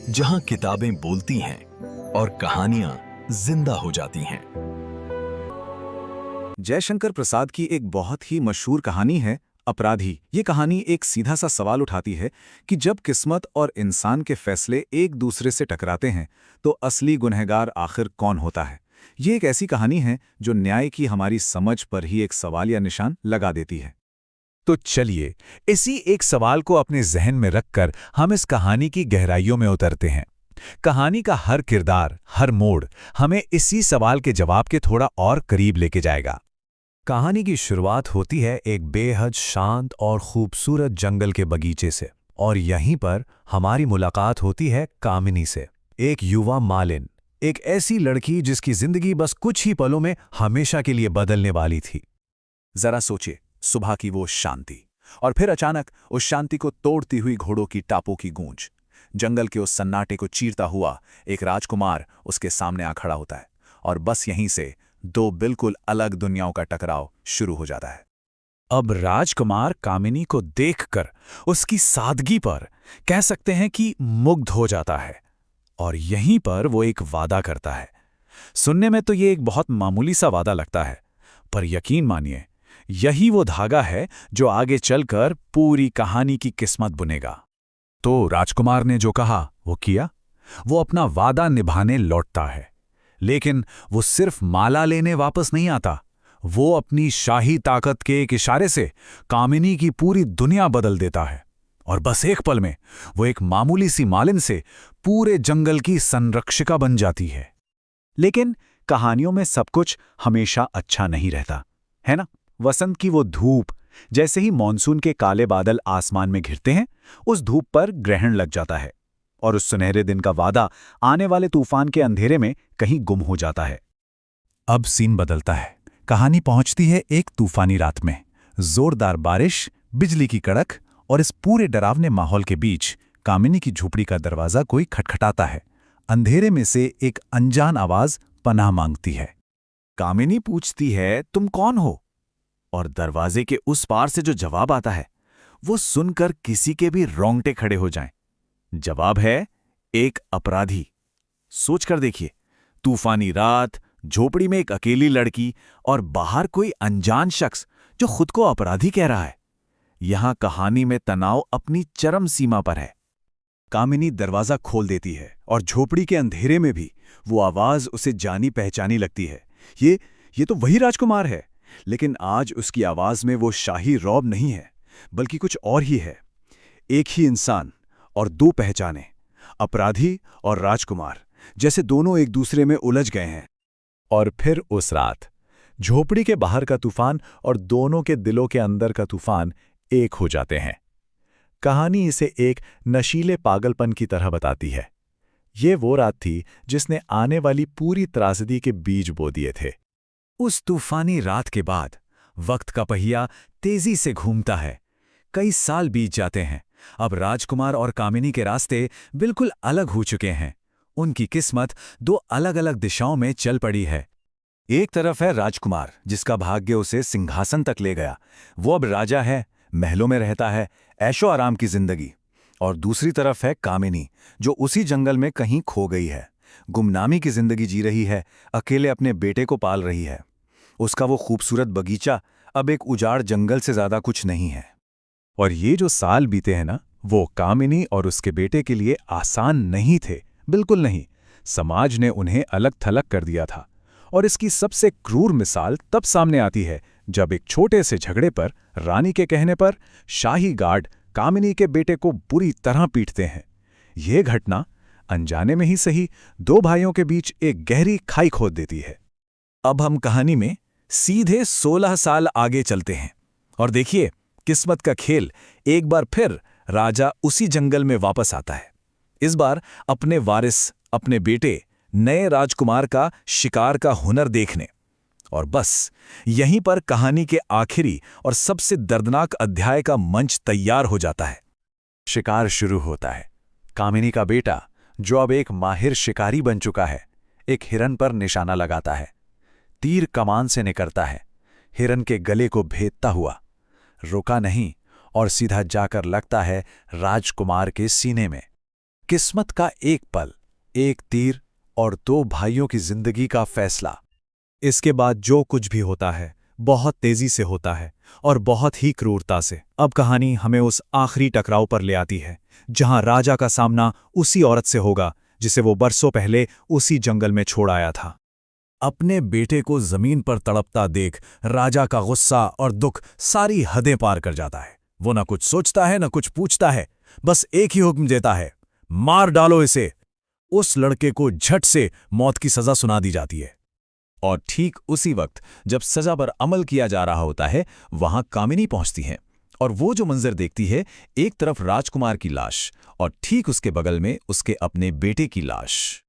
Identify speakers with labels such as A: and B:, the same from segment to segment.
A: जहां किताबें बोलती हैं और कहानियां जिंदा हो जाती हैं।
B: जयशंकर प्रसाद की एक बहुत ही मशहूर कहानी है अपराधी। ये कहानी एक सीधा सा सवाल उठाती है कि जब किस्मत और इंसान के फैसले एक दूसरे से टकराते हैं तो असली गुनहगार आखिर कौन होता है। ये एक ऐसी कहानी है जो न्याय की हमारी समझ पर ही एक सवाल या निशान लगा देती है।
C: तो चलिए इसी एक सवाल को अपने जहन में रखकर हम इस कहानी की गहराइयों में उतरते हैं। कहानी का हर किरदार, हर मोड़ हमें इसी सवाल के जवाब के थोड़ा और करीब लेके जाएगा। कहानी की शुरुआत होती है एक बेहद शांत और खूबसूरत जंगल के बगीचे से, और यहीं पर हमारी मुलाकात होती है कामिनी से, एक युवा मालिन, एक ऐसी लड़की जिसकी जिंदगी बस कुछ ही पलों में हमेशा के लिए बदलने वाली थी।
B: जरा सोचिए, सुबह की वो शांति, और फिर अचानक उस शांति को तोड़ती हुई घोड़ों की टापों की गूंज। जंगल के उस सन्नाटे को चीरता हुआ एक राजकुमार उसके सामने आ खड़ा होता है, और बस यहीं से दो बिल्कुल अलग दुनियाओं का टकराव शुरू हो जाता है।
C: अब राजकुमार कामिनी को देखकर उसकी सादगी पर कह सकते हैं कि मुग्ध हो जाता है, और यहीं पर वो एक वादा करता है। सुनने में तो ये एक बहुत मामूली सा वादा लगता है, पर यकीन मानिए यही वो धागा है जो आगे चलकर पूरी कहानी की किस्मत बुनेगा। तो राजकुमार ने जो कहा वो किया। वो अपना वादा निभाने लौटता है, लेकिन वो सिर्फ माला लेने वापस नहीं आता। वो अपनी शाही ताकत के एक इशारे से कामिनी की पूरी दुनिया बदल देता है, और बस एक पल में वो एक मामूली सी मालिन से पूरे जंगल की संरक्षिका बन जाती है।
B: लेकिन कहानियों में सब कुछ हमेशा अच्छा नहीं रहता, है ना? वसंत की वो धूप, जैसे ही मॉनसून के काले बादल आसमान में घिरते हैं, उस धूप पर ग्रहण लग जाता है, और उस सुनहरे दिन का वादा आने वाले तूफान के अंधेरे में कहीं गुम हो जाता है।
C: अब सीन बदलता है। कहानी पहुंचती है एक तूफानी रात में। जोरदार बारिश, बिजली की कड़क, और इस पूरे डरावने माहौल के बीच कामिनी की झोपड़ी का दरवाजा कोई खटखटाता है। अंधेरे में से एक अनजान आवाज पनाह मांगती है।
B: कामिनी पूछती है, तुम कौन हो? और दरवाजे के उस पार से जो जवाब आता है वो सुनकर किसी के भी रोंगटे खड़े हो जाएं। जवाब है एक अपराधी। सोचकर देखिए, तूफानी रात, झोपड़ी में एक अकेली लड़की, और बाहर कोई अनजान शख्स जो खुद को अपराधी कह रहा है। यहां कहानी में तनाव अपनी चरम सीमा पर है। कामिनी दरवाजा खोल देती है, और झोपड़ी के अंधेरे में भी वो आवाज उसे जानी पहचानी लगती है। ये तो वही राजकुमार है, लेकिन आज उसकी आवाज में वो शाही रौब नहीं है, बल्कि कुछ और ही है। एक ही इंसान और दो पहचाने, अपराधी और राजकुमार, जैसे दोनों एक दूसरे में उलझ गए हैं।
C: और फिर उस रात झोपड़ी के बाहर का तूफान और दोनों के दिलों के अंदर का तूफान एक हो जाते हैं। कहानी इसे एक नशीले पागलपन की तरह बताती है। ये वो रात थी जिसने आने वाली पूरी त्रासदी के बीज बो दिए थे। उस तूफानी रात के बाद वक्त का पहिया तेजी से घूमता है। कई साल बीत जाते हैं। अब राजकुमार और कामिनी के रास्ते बिल्कुल अलग हो चुके हैं। उनकी किस्मत दो अलग अलग दिशाओं में चल पड़ी है।
B: एक तरफ है राजकुमार, जिसका भाग्य उसे सिंहासन तक ले गया। वो अब राजा है, महलों में रहता है, ऐशो आराम की जिंदगी। और दूसरी तरफ है कामिनी, जो उसी जंगल में कहीं खो गई है, गुमनामी की जिंदगी जी रही है, अकेले अपने बेटे को पाल रही है। उसका वो खूबसूरत बगीचा अब एक उजाड़ जंगल से ज्यादा कुछ नहीं है।
C: और ये जो साल बीते हैं ना, वो कामिनी और उसके बेटे के लिए आसान नहीं थे, बिल्कुल नहीं। समाज ने उन्हें अलग थलग कर दिया था, और इसकी सबसे क्रूर मिसाल तब सामने आती है जब एक छोटे से झगड़े पर रानी के कहने पर शाही गार्ड कामिनी के बेटे को बुरी तरह पीटते हैं। यह घटना अनजाने में ही सही दो भाइयों के बीच एक गहरी खाई खोद देती है।
B: अब हम कहानी में सीधे 16 साल आगे चलते हैं, और देखिए किस्मत का खेल एक बार फिर राजा उसी जंगल में वापस आता है। इस बार अपने वारिस, अपने बेटे नए राजकुमार का शिकार का हुनर देखने। और बस यहीं पर कहानी के आखिरी और सबसे दर्दनाक अध्याय का मंच तैयार हो जाता है। शिकार शुरू होता है। कामिनी का बेटा, जो अब एक माहिर शिकारी बन चुका है, एक हिरन पर निशाना लगाता है। तीर कमान से निकलता है, हिरन के गले को भेदता हुआ। रुका नहीं और सीधा जाकर लगता है राजकुमार के सीने में।
C: किस्मत का एक पल, एक तीर और दो भाइयों की जिंदगी का फैसला। इसके बाद जो कुछ भी होता है बहुत तेजी से होता है और बहुत ही क्रूरता से। अब कहानी हमें उस आखिरी टकराव पर ले आती है जहां राजा का सामना उसी औरत से होगा जिसे वो बरसों पहले उसी जंगल में छोड़ आया था। अपने बेटे को जमीन पर तड़पता देख राजा का गुस्सा और दुख सारी हदें पार कर जाता है। वो न कुछ सोचता है न कुछ पूछता है, बस एक ही हुक्म देता है, मार डालो इसे। उस लड़के को झट से मौत की सजा सुना दी जाती है। और ठीक उसी वक्त जब सजा पर अमल किया जा रहा होता है, वहां कामिनी पहुंचती है और वो जो मंजर देखती है, एक तरफ राजकुमार की लाश और ठीक उसके बगल में उसके अपने बेटे की लाश।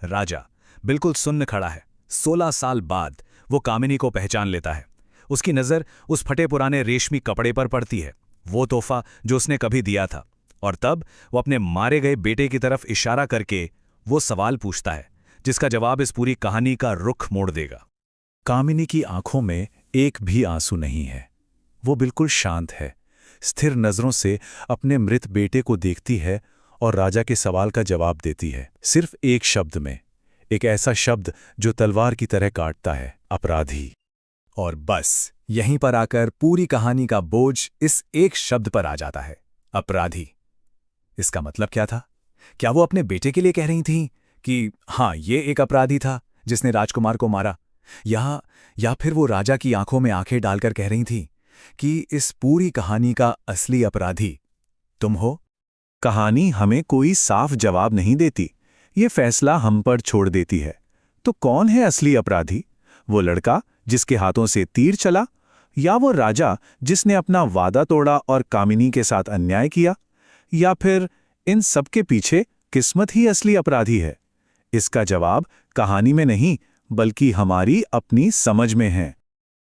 C: राजा बिल्कुल सुन्न खड़ा है। 16 साल बाद वो कामिनी को पहचान लेता है। उसकी नज़र उस फटे पुराने रेशमी कपड़े पर पड़ती है, वो तोहफा जो उसने कभी दिया था। और तब वो अपने मारे गए बेटे की तरफ इशारा करके वो सवाल पूछता है जिसका जवाब इस पूरी कहानी का रुख मोड़ देगा। कामिनी की आंखों में एक भी आंसू नहीं है। वो बिल्कुल शांत है, स्थिर नजरों से अपने मृत बेटे को देखती है और राजा के सवाल का जवाब देती है, सिर्फ एक शब्द में, एक ऐसा शब्द जो तलवार की तरह काटता है, अपराधी। और बस यहीं पर आकर पूरी कहानी का बोझ इस एक शब्द पर आ जाता है, अपराधी। इसका मतलब क्या था? क्या वो अपने बेटे के लिए कह रही थीं कि हाँ, ये एक अपराधी था जिसने राजकुमार को मारा, या फिर वो राजा की आंखों में आंखें डालकर कह रही थीं कि इस पूरी कहानी का असली अपराधी तुम हो? कहानी हमें कोई साफ जवाब नहीं देती, ये फैसला हम पर छोड़ देती है। तो कौन है असली अपराधी? वो लड़का जिसके हाथों से तीर चला, या वो राजा जिसने अपना वादा तोड़ा और कामिनी के साथ अन्याय किया, या फिर इन सब के पीछे किस्मत ही असली अपराधी है? इसका जवाब कहानी में नहीं बल्कि हमारी अपनी समझ में है।